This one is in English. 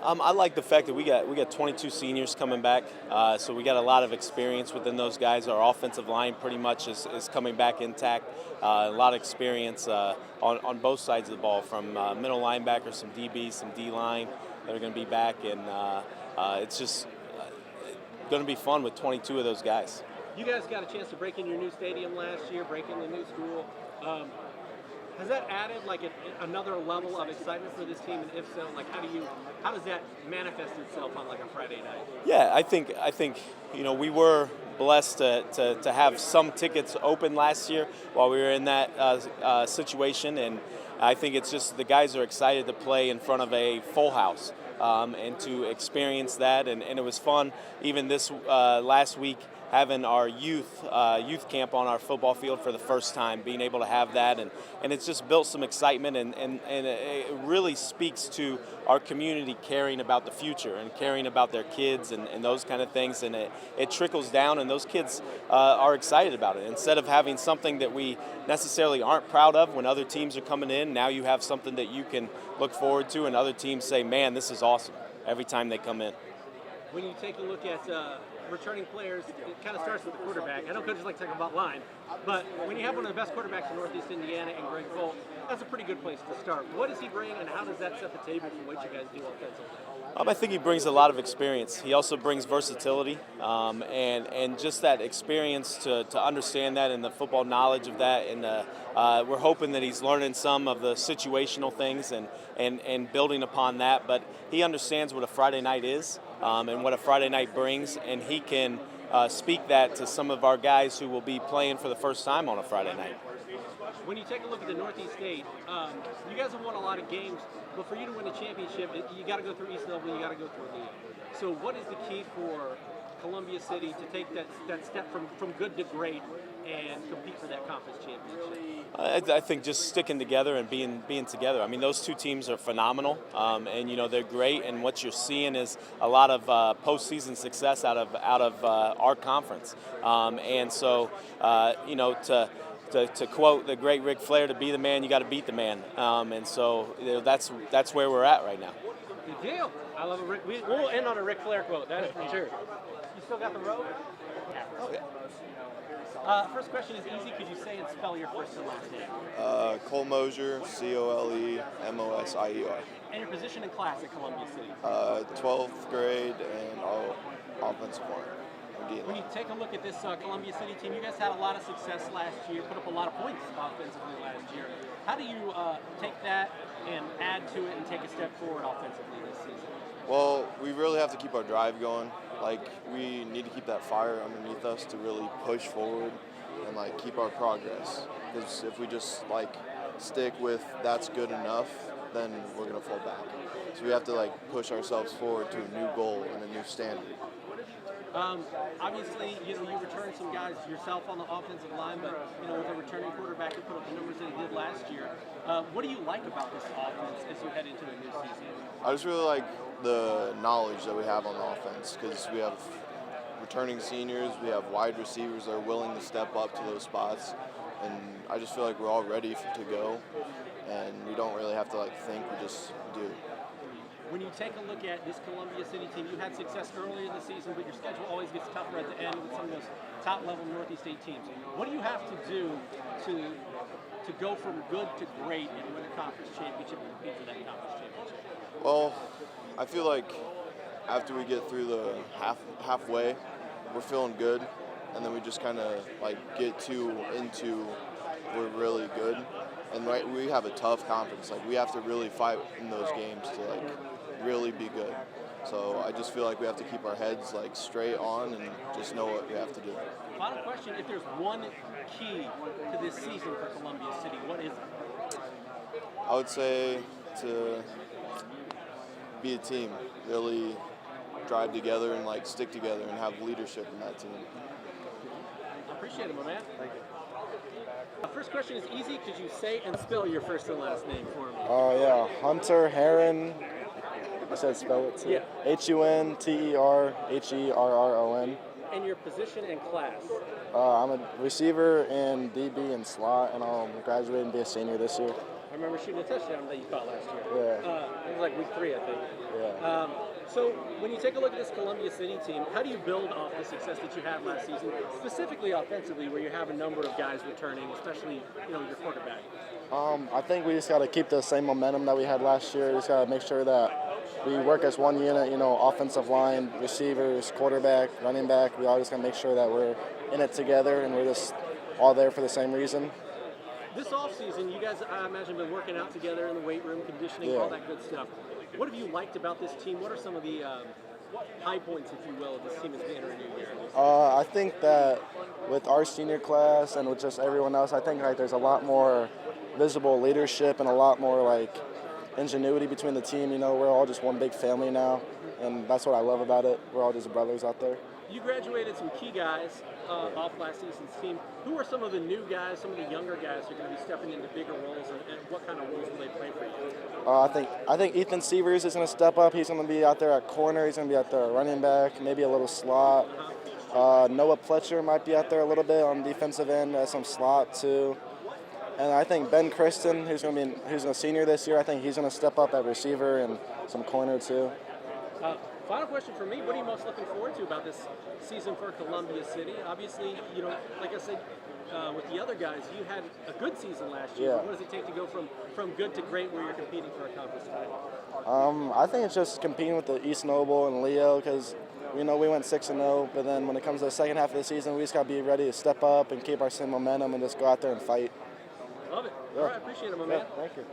I like the fact that we got 22 seniors coming back, so we got a lot of experience within those guys. Our offensive line pretty much is coming back intact. A lot of experience on both sides of the ball, from middle linebackers, some DBs, some D line that are going to be back, and it's just going to be fun with 22 of those guys. You guys got a chance to break in your new stadium last year, break in the new school. Has that added like another level of excitement for this team? And if so, like how does that manifest itself on like a Friday night? Yeah, I think we were blessed to have some tickets open last year while we were in that situation, and I think it's just the guys are excited to play in front of a full house and to experience that, and it was fun. Even this last week, having our youth camp on our football field for the first time, being able to have that, and it's just built some excitement, and it really speaks to our community caring about the future and caring about their kids and those kind of things, and it trickles down, and those kids are excited about it. Instead of having something that we necessarily aren't proud of when other teams are coming in, now you have something that you can look forward to, and other teams say, man, this is awesome every time they come in. When you take a look at returning players, it kind of starts with the quarterback. I know coaches like to talk about line, but when you have one of the best quarterbacks in Northeast Indiana and Greg Bolt, that's a pretty good place to start. What does he bring, and how does that set the table for what you guys do offensively? I think he brings a lot of experience. He also brings versatility, and just that experience to understand that and the football knowledge of that. And we're hoping that he's learning some of the situational things and building upon that. But he understands what a Friday night is and what a Friday night brings, and he can speak that to some of our guys who will be playing for the first time on a Friday night. When you take a look at the Northeast State, you guys have won a lot of games, but for you to win a championship, you got to go through East Level, you got to go through Lee. So what is the key for Columbia City to take that step from good to great and compete for that conference championship? I think just sticking together and being together. I mean, those two teams are phenomenal, and they're great. And what you're seeing is a lot of postseason success out of our conference. And so, to quote the great Ric Flair, to be the man, you got to beat the man. And so that's where we're at right now. Good deal. I love it. We'll end on a Ric Flair quote. That is for sure. You still got the rope? Okay. First question is easy. Could you say and spell your first and last name? Cole Mosier, Colemosier. And your position in class at Columbia City? 12th grade and offensive line. When you take a look at this Columbia City team, you guys had a lot of success last year, put up a lot of points offensively last year. How do you take that and add to it and take a step forward offensively this season? Well, we really have to keep our drive going. Like, we need to keep that fire underneath us to really push forward and keep our progress. Because if we just stick with that's good enough, then we're gonna fall back. So we have to push ourselves forward to a new goal and a new standard. Obviously, you returned some guys yourself on the offensive line, but with a returning quarterback who put up the numbers that he did last year, what do you like about this offense as you head into a new season? I just really like the knowledge that we have on the offense, because we have returning seniors, we have wide receivers that are willing to step up to those spots, and I just feel like we're all ready to go, and we don't really have to think, we just do. When you take a look at this Columbia City team, you had success early in the season, but your schedule always gets tougher at the end with some of those top-level Northeast State teams. What do you have to do to go from good to great and win a conference championship and compete for that conference championship? Well, I feel like after we get through the halfway, we're feeling good, and then we just kind of get into we're really good, and we have a tough conference. We have to really fight in those games to really be good. So I just feel like we have to keep our heads straight on and just know what we have to do. Final question: if there's one key to this season for Columbia City, what is it? I would say to be a team, really drive together and stick together and have leadership in that team. I appreciate it, my man. Thank you. First question is easy. Could you say and spell your first and last name for me? Oh, yeah. Hunter Herron. I said spell it too. Yeah. HUNTERHERRON. And your position and class? I'm a receiver in DB and slot, and I'll graduate and be a senior this year. I remember shooting a touchdown that you caught last year. Yeah. It was week 3, I think. Yeah. So when you take a look at this Columbia City team, how do you build off the success that you had last season, specifically offensively, where you have a number of guys returning, especially your quarterback? I think we just got to keep the same momentum that we had last year. We just got to make sure that we work as one unit, offensive line, receivers, quarterback, running back. We all just got to make sure that we're in it together and we're just all there for the same reason. This offseason, you guys, I imagine, been working out together in the weight room, conditioning, all that good stuff. What have you liked about this team? What are some of the high points, if you will, of this team as we enter a new year? I think that with our senior class and with just everyone else, I think there's a lot more visible leadership and a lot more ingenuity between the team. We're all just one big family now, and that's what I love about it. We're all just brothers out there. You graduated some key guys off last season's team. Who are some of the new guys, some of the younger guys who are going to be stepping into bigger roles, and what kind of roles will they play for you? I think Ethan Severs is going to step up. He's going to be out there at corner. He's going to be out there at running back, maybe a little slot. Noah Pletcher might be out there a little bit on defensive end as some slot too. And I think Ben Kristen, who's a senior this year, I think he's going to step up at receiver and some corner too. Final question for me, what are you most looking forward to about this season for Columbia City? Obviously, like I said, with the other guys, you had a good season last year. Yeah. What does it take to go from good to great where you're competing for a conference title? I think it's just competing with the East Noble and Leo because we went 6-0, but then when it comes to the second half of the season, we just got to be ready to step up and keep our same momentum and just go out there and fight. Love it. Yeah. All right, appreciate it, my man. Thank you.